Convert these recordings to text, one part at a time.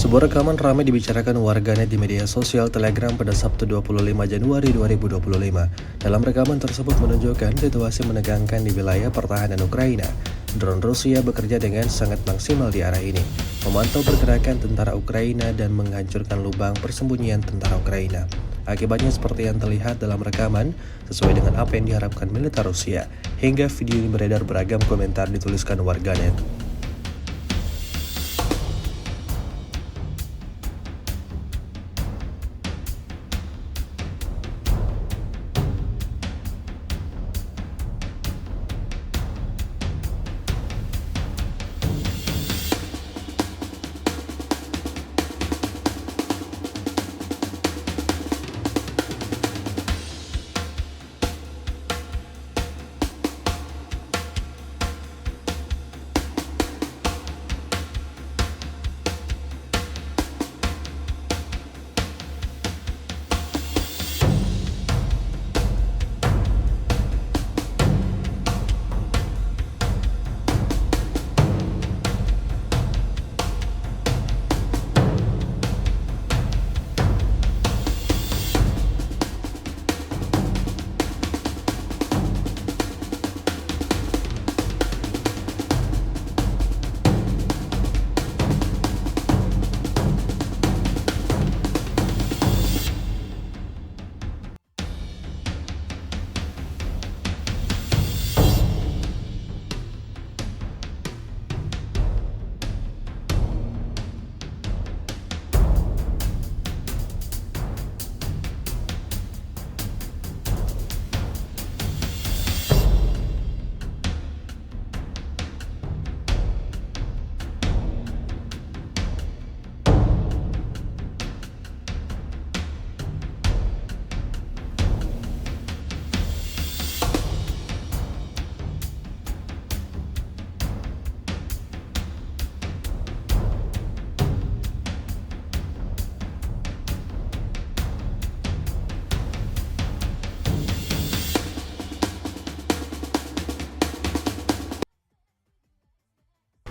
Sebuah rekaman ramai dibicarakan warganet di media sosial Telegram pada Sabtu 25 Januari 2025. Dalam rekaman tersebut menunjukkan situasi menegangkan di wilayah pertahanan Ukraina. Drone Rusia bekerja dengan sangat maksimal di arah ini, memantau pergerakan tentara Ukraina dan menghancurkan lubang persembunyian tentara Ukraina. Akibatnya seperti yang terlihat dalam rekaman, sesuai dengan apa yang diharapkan militer Rusia. Hingga video ini beredar, beragam komentar dituliskan warganet.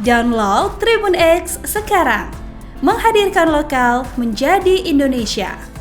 Download Tribun X sekarang, menghadirkan lokal menjadi Indonesia.